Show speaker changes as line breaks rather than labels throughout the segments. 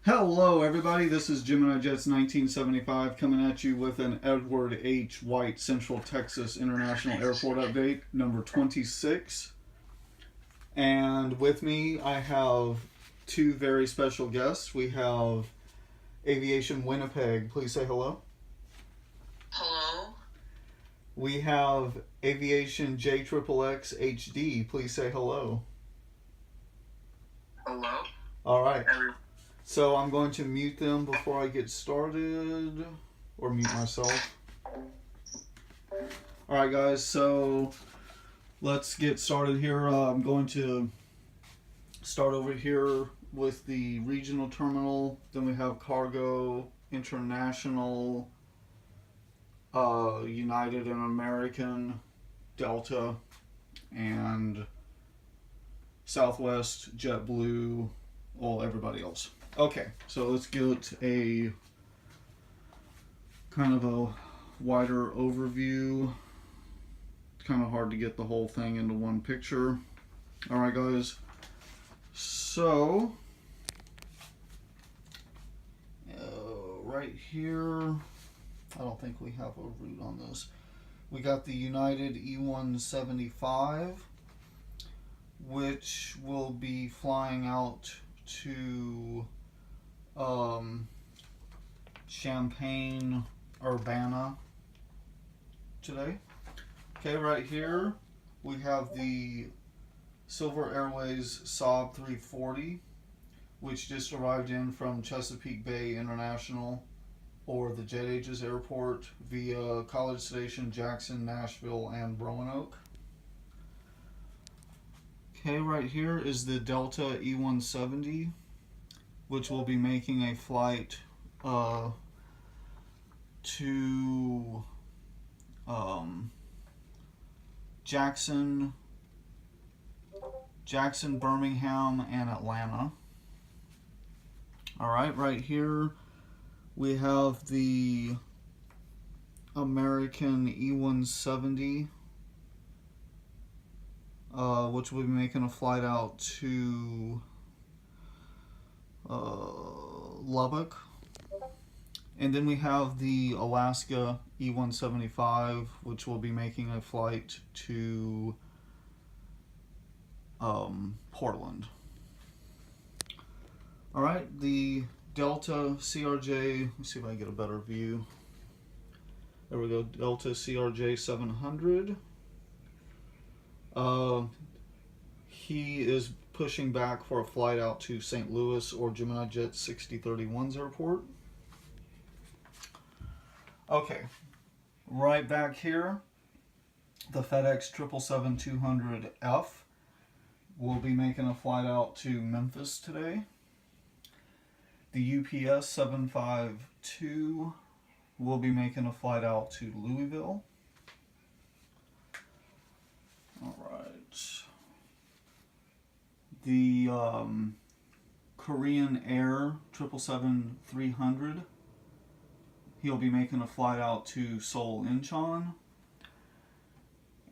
Hello, everybody. This is Gemini Jets 1975 coming at you with an Edward H. White Central Texas International Airport update, number 26. And with me, I have two very special guests. We have Aviation Winnipeg. Please say hello.
Hello.
We have Aviation JXXX HD. Please say hello.
Hello.
All right.
Everyone.
So I'm going to mute them before I get started, or mute myself. Alright guys, so let's get started here. I'm going to start over here with the regional terminal. Then we have cargo, international, United and American, Delta, and Southwest, JetBlue, everybody else. Okay, so let's get a kind of a wider overview. It's kind of hard to get the whole thing into one picture. Alright guys, so right here, I don't think we have a route on this. We got the United E175, which will be flying out to Champaign, Urbana today. Okay, right here we have the Silver Airways Saab 340, which just arrived in from Chesapeake Bay International, or the Jet Ages Airport, via College Station, Jackson, Nashville, and Roanoke. Okay, right here is the Delta E170, which will be making a flight to Jackson, Birmingham, and Atlanta. Alright, right here we have the American E170, which will be making a flight out to Lubbock. And then we have the Alaska E175, which will be making a flight to Portland. Alright, the Delta CRJ, let's see if I can get a better view. There we go, Delta CRJ 700. He is pushing back for a flight out to St. Louis or Gemini Jet 6031's airport. Okay, right back here, the FedEx 777-200F will be making a flight out to Memphis today. The UPS 752 will be making a flight out to Louisville. Alright. The Korean Air 777-300, he'll be making a flight out to Seoul Incheon.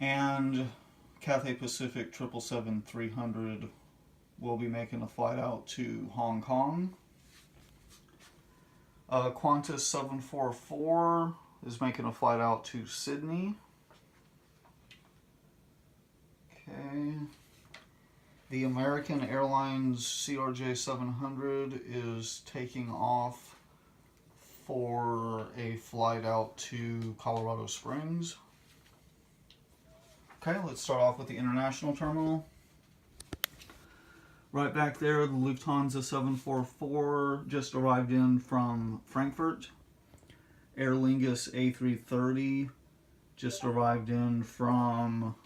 And Cathay Pacific 777-300 will be making a flight out to Hong Kong. Qantas 744 is making a flight out to Sydney. Okay. The American Airlines CRJ 700 is taking off for a flight out to Colorado Springs. Okay, let's start off with the international terminal. Right back there, the Lufthansa 744 just arrived in from Frankfurt. Aer Lingus A330 just arrived in from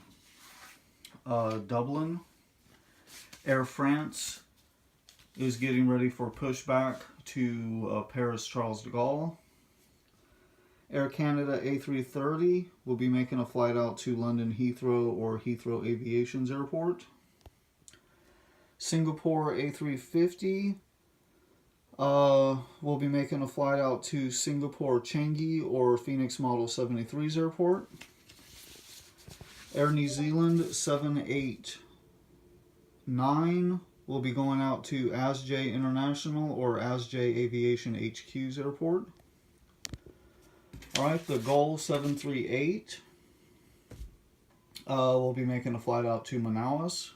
Dublin. Air France is getting ready for pushback to Paris Charles de Gaulle. Air Canada A330 will be making a flight out to London Heathrow or Heathrow Aviation's airport. Singapore A350 will be making a flight out to Singapore Changi or Phoenix Model 73's airport. Air New Zealand 789 will be going out to ASJ International or ASJ Aviation HQ's airport. Alright, the Gull 738 will be making a flight out to Manaus.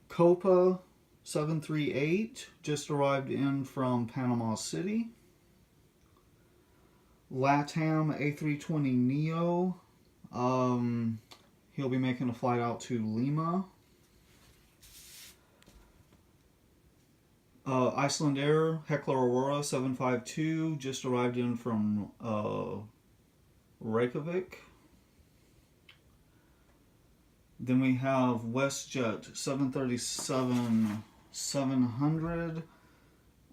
Copa 738 just arrived in from Panama City. LATAM A320neo, he'll be making a flight out to Lima. Iceland Air Hekla Aurora 752 just arrived in from Reykjavik. Then we have WestJet 737-700,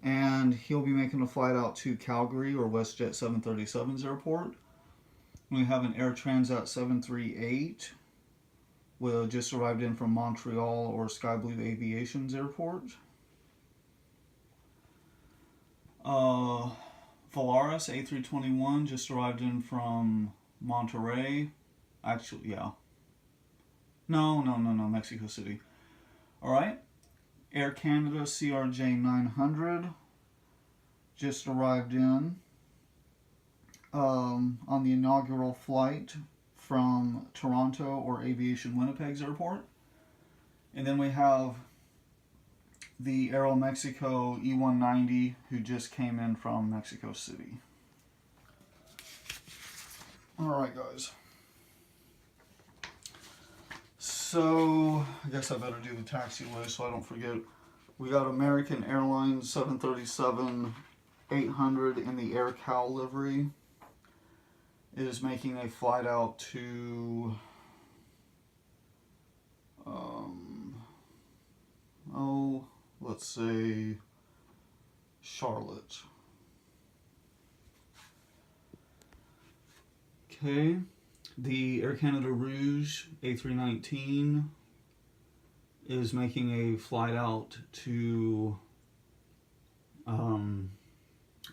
and he'll be making a flight out to Calgary or WestJet 737's airport. We have an Air Transat 738, just arrived in from Montreal or Sky Blue Aviation's airport. Volaris A321 just arrived in from Monterrey. Actually, yeah. No, Mexico City. Alright. Air Canada CRJ 900 just arrived in on the inaugural flight from Toronto or Aviation Winnipeg's airport. And then we have the Aeromexico E190 who just came in from Mexico City. Alright, guys. So, I guess I better do the taxiway so I don't forget. We got American Airlines 737-800 in the Air Cal livery. It is making a flight out to let's say Charlotte. Okay. The Air Canada Rouge A319 is making a flight out to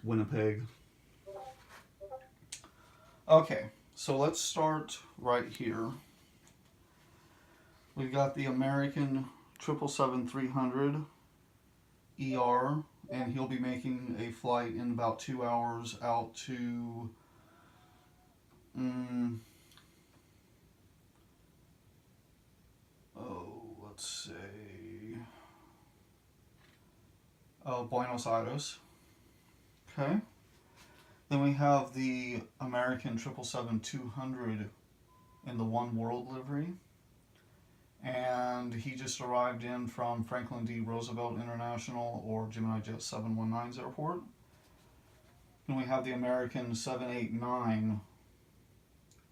Winnipeg. Okay, so let's start right here. We've got the American 777-300 ER, and he'll be making a flight in about 2 hours out to let's say Buenos Aires. Okay. Then we have the American 777-200 in the One World livery. And he just arrived in from Franklin D. Roosevelt International or Gemini Jet 719's airport. Then we have the American 789,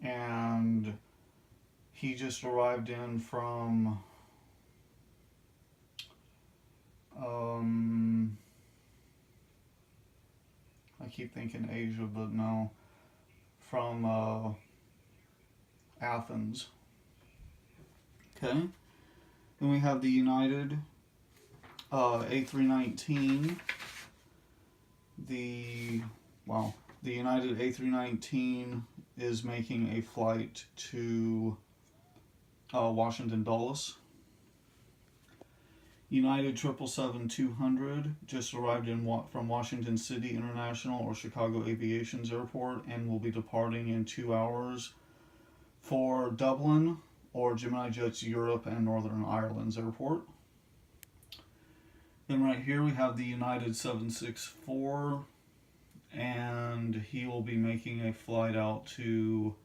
and he just arrived in from I keep thinking Asia, but no, from Athens. Okay. Then we have the United A319. The United A319 is making a flight to Washington Dulles. United 777-200 just arrived in from Washington City International or Chicago Aviation's airport and will be departing in 2 hours for Dublin or Gemini Jets Europe and Northern Ireland's airport. Then right here we have the United 764, and he will be making a flight out to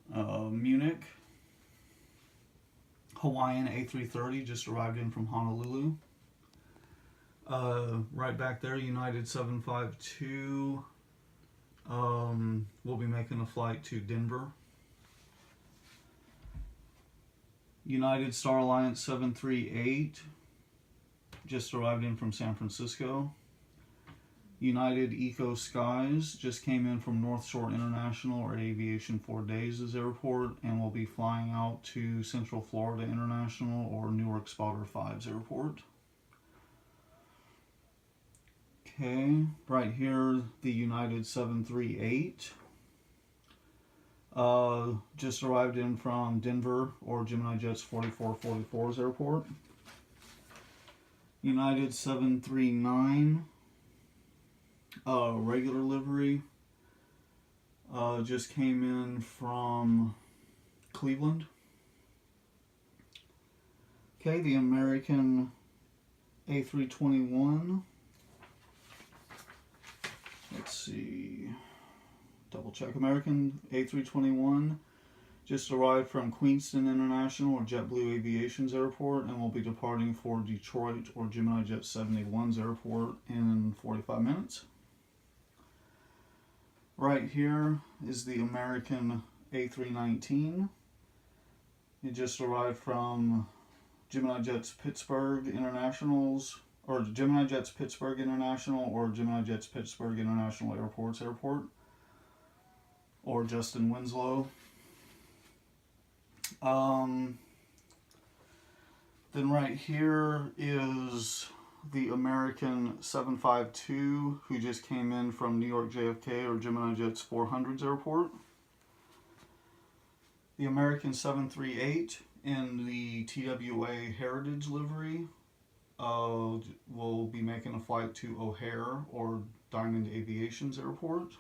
Munich. Hawaiian A330 just arrived in from Honolulu. Right back there, United 752 will be making a flight to Denver. United Star Alliance 738 just arrived in from San Francisco. United Eco Skies just came in from North Shore International or Aviation 4 Days' airport and will be flying out to Central Florida International or Newark Spotter 5's airport. Okay, right here, the United 738 Just arrived in from Denver or Gemini Jets 4444's airport. United 739, regular livery, just came in from Cleveland. Okay, the American A321. Let's see. Double check. American A321 just arrived from Queenston International or JetBlue Aviation's airport and will be departing for Detroit or Gemini Jet 71's airport in 45 minutes. Right here is the American A319. It just arrived from Gemini Jets Pittsburgh International's or Gemini Jets Pittsburgh International or Gemini Jets Pittsburgh International Airport's airport or Justin Winslow. Then right here is the American 752 who just came in from New York JFK or Gemini Jets 400's airport. The American 738 in the TWA Heritage livery will be making a flight to O'Hare or Diamond Aviation's airport.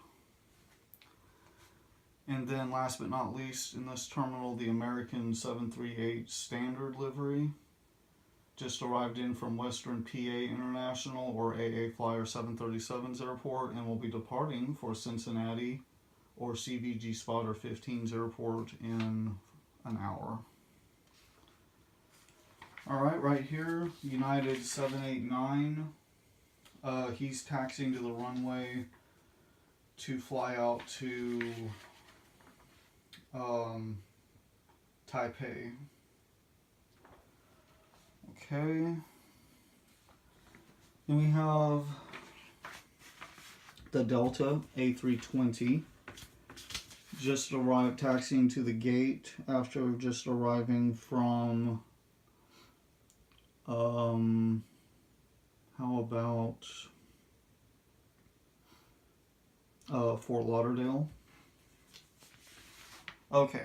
And then last but not least in this terminal, the American 738 standard livery just arrived in from Western PA International or AA Flyer 737's airport and will be departing for Cincinnati or CVG Spotter 15's airport in an hour. Alright, right here, United 789. He's taxiing to the runway to fly out to Taipei. Okay. Then we have the Delta A320. Just arrived, taxiing to the gate after just arriving from, how about Fort Lauderdale. Okay.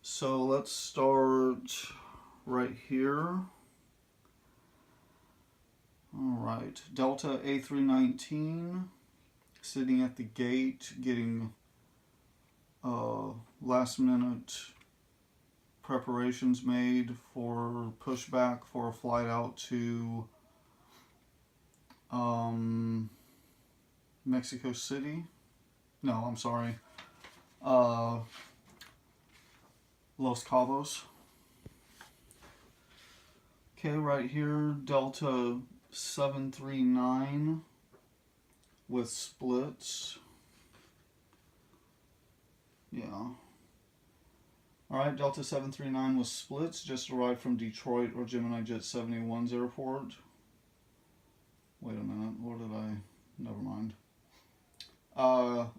So let's start right here. Alright, Delta A319 sitting at the gate getting last minute preparations made for pushback for a flight out to Mexico City. No, I'm sorry. Los Cabos. Okay, right here, Delta 739 with splits. Yeah. Alright, Delta 739 with splits just arrived from Detroit or Gemini Jet 71's airport. Wait a minute, what did I... Never mind.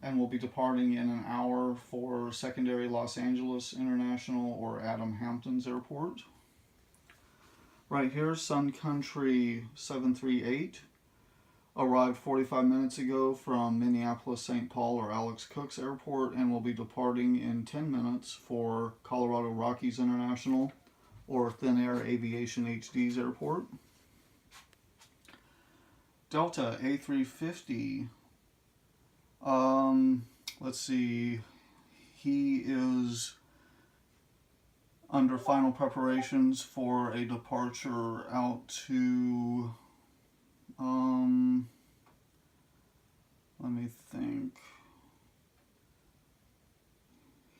And will be departing in an hour for secondary Los Angeles International or Adam Hampton's airport. Right here, Sun Country 738 arrived 45 minutes ago from Minneapolis, St. Paul or Alex Cook's airport and will be departing in 10 minutes for Colorado Rockies International or Thin Air Aviation HD's airport. Delta A350. Let's see. He is under final preparations for a departure out to, let me think.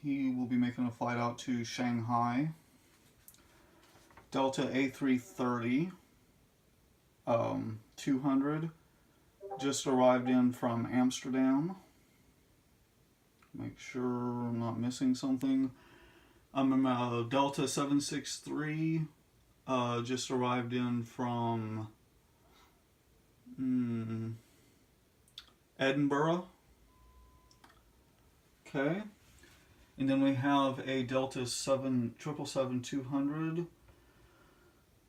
He will be making a flight out to Shanghai. Delta A330, 200, just arrived in from Amsterdam. Make sure I'm not missing something. Delta 763 just arrived in from Edinburgh. Okay. And then we have a Delta 777-200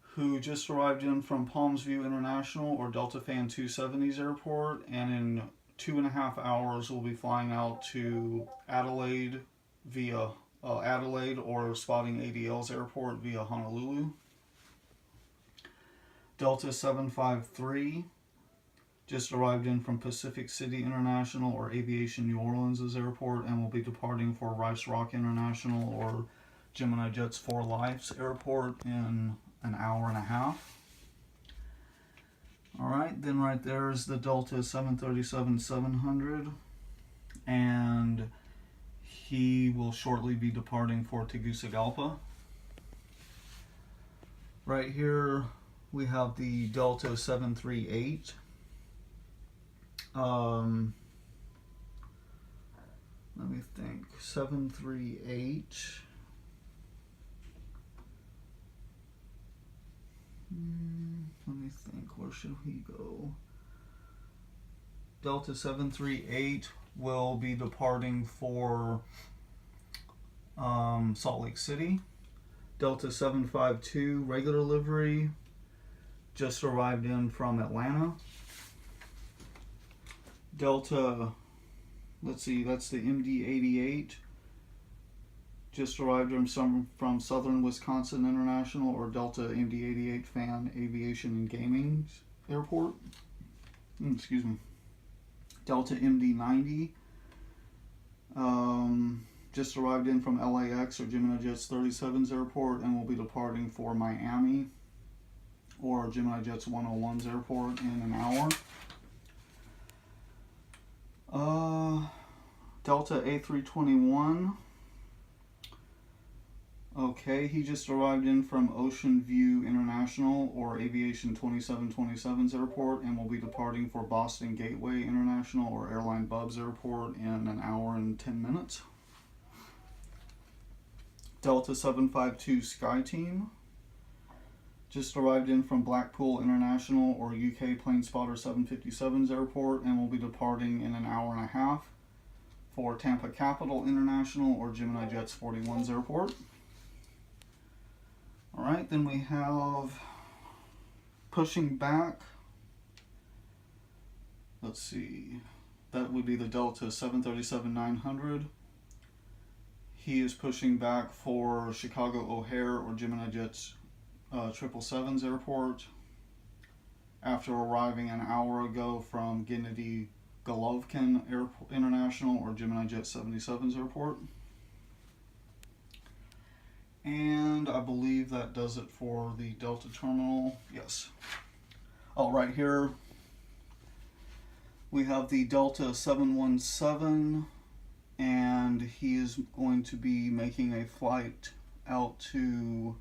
who just arrived in from Palms View International or Delta Fan 270's airport and in 2.5 hours, we'll be flying out to Adelaide via Adelaide or spotting ADL's airport via Honolulu. Delta 753 just arrived in from Pacific City International or Aviation New Orleans' airport and will be departing for Rice Rock International or Gemini Jets for Life's airport in an hour and a half. Alright, then right there is the Delta 737-700, and he will shortly be departing for Tegucigalpa. Right here we have the Delta 738. Let me think. 738. Let me think. Where should he go? Delta 738 will be departing for Salt Lake City. Delta 752 regular livery just arrived in from Atlanta. Delta, let's see, that's the MD-88. Just arrived from Southern Wisconsin International or Delta MD-88 Fan Aviation and Gaming Airport. Excuse me. Delta MD-90. Just arrived in from LAX or Gemini Jets 37's airport and will be departing for Miami or Gemini Jets 101's airport in an hour. Delta A321. Okay, he just arrived in from Ocean View International or Aviation 2727's airport and will be departing for Boston Gateway International or Airline Bubs Airport in an hour and 10 minutes. Delta 752 SkyTeam just arrived in from Blackpool International or UK Plane Spotter 757's airport and will be departing in an hour and a half for Tampa Capital International or Gemini Jets 41's airport. Alright, then we have pushing back, let's see, that would be the Delta 737-900. He is pushing back for Chicago O'Hare or Gemini Jets 777's airport after arriving an hour ago from Gennady Golovkin International or Gemini Jet 77's airport. And I believe that does it for the Delta terminal. Yes. Oh, right here we have the Delta 717, and he is going to be making a flight out to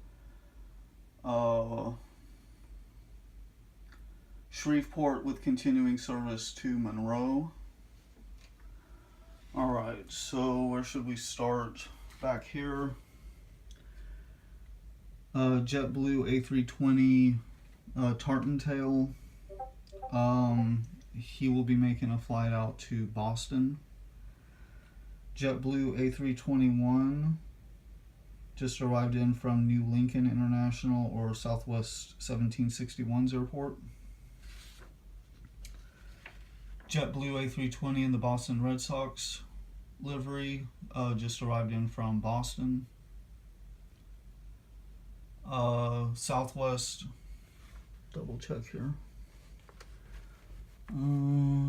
Shreveport with continuing service to Monroe. Alright, so where should we start? Back here. JetBlue A320 Tartan-Tail. He will be making a flight out to Boston. JetBlue A321 just arrived in from New Lincoln International or Southwest 1761's airport. JetBlue A320 in the Boston Red Sox livery just arrived in from Boston. Southwest, double check here.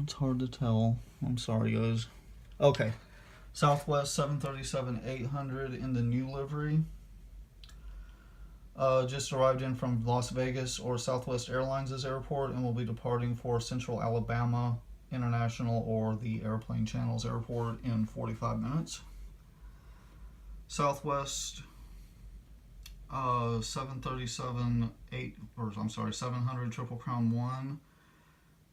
It's hard to tell. I'm sorry, guys. Okay. Southwest 737-800 in the new livery. Just arrived in from Las Vegas or Southwest Airlines' airport and will be departing for Central Alabama International or the Airplane Channels Airport in 45 minutes. Southwest 700 Triple Crown 1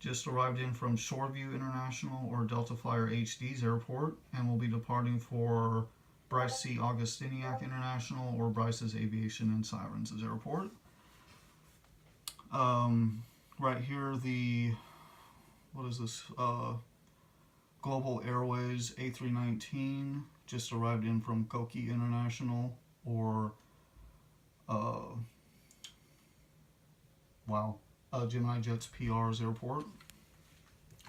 just arrived in from Shoreview International or Delta Flyer HD's airport and will be departing for Bryce C. Augustiniak International or Bryce's Aviation and Sirens' airport. Right here, what is this? Global Airways A319 just arrived in from Koki International or Gemini Jets PR's airport.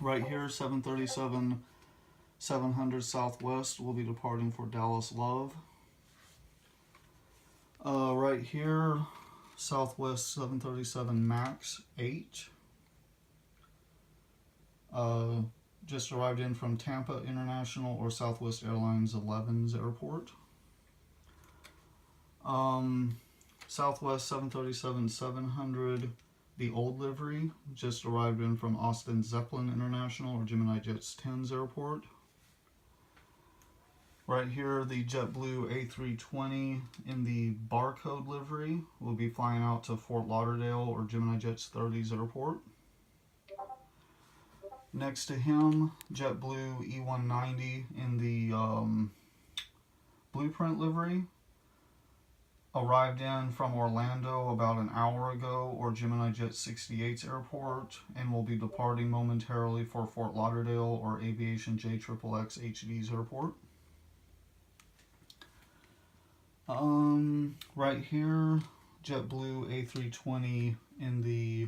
Right here, 737-700 Southwest will be departing for Dallas Love. Right here, Southwest 737 MAX 8. Just arrived in from Tampa International or Southwest Airlines 11's airport. Southwest 737-700, the old livery, just arrived in from Austin Zeppelin International or Gemini Jets 10's airport. Right here, the JetBlue A320 in the barcode livery will be flying out to Fort Lauderdale or Gemini Jets 30's airport. Next to him, JetBlue E190 in the Blueprint livery. Arrived in from Orlando about an hour ago or Gemini Jet 68's airport and will be departing momentarily for Fort Lauderdale or Aviation JXXX HD's airport. Right here, JetBlue A320 in the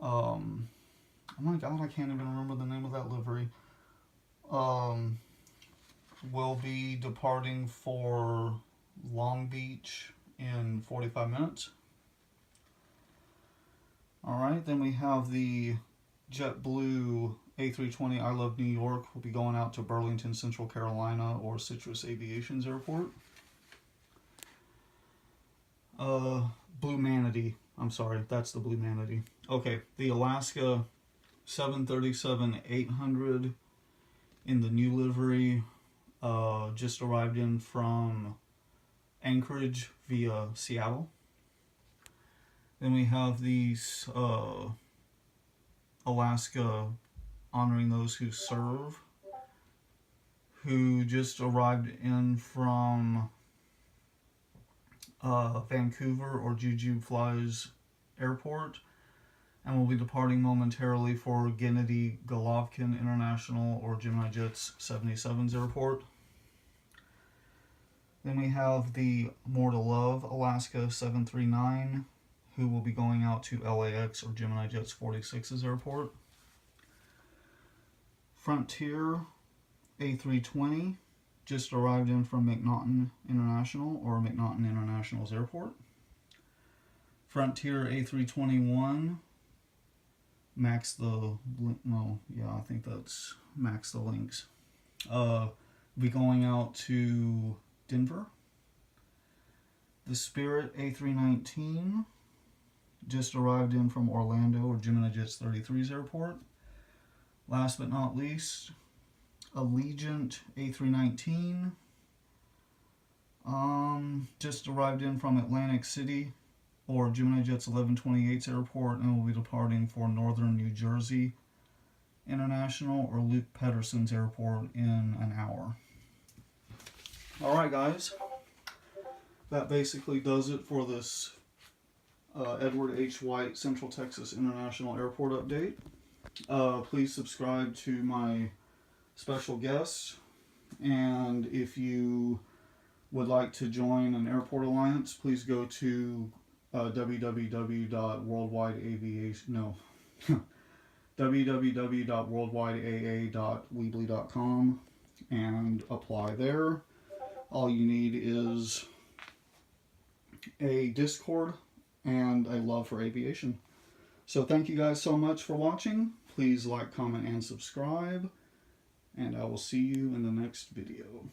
oh my god, I can't even remember the name of that livery. Will be departing for Long Beach in 45 minutes. Alright, then we have the JetBlue A320 I Love New York will be going out to Burlington, Central Carolina or Citrus Aviation's airport. Blue Manatee. I'm sorry, that's the Blue Manatee. Okay, the Alaska 737-800 in the new livery just arrived in from Anchorage via Seattle. Then we have these Alaska Honoring Those Who Serve, who just arrived in from Vancouver or Juju Flies Airport and will be departing momentarily for Gennady Golovkin International or Gemini Jets 77's airport. Then we have the More to Love Alaska 739, who will be going out to LAX or Gemini Jets 46's airport. Frontier A320 just arrived in from McNaughton International or McNaughton International's airport. Frontier A321 Max the I think that's Max the Lynx. Be going out to Denver. The Spirit A319 just arrived in from Orlando or Gemini Jets 33's airport. Last but not least, Allegiant A319 just arrived in from Atlantic City or Gemini Jets 1128's airport and will be departing for Northern New Jersey International or Luke Pedersen's airport in an hour. Alright guys, that basically does it for this Edward H. White Central Texas International Airport update. Please subscribe to my special guests, and if you would like to join an airport alliance, please go to www.worldwideaa.weebly.com and apply there. All you need is a Discord and a love for aviation. So thank you guys so much for watching. Please like, comment, and subscribe. And I will see you in the next video.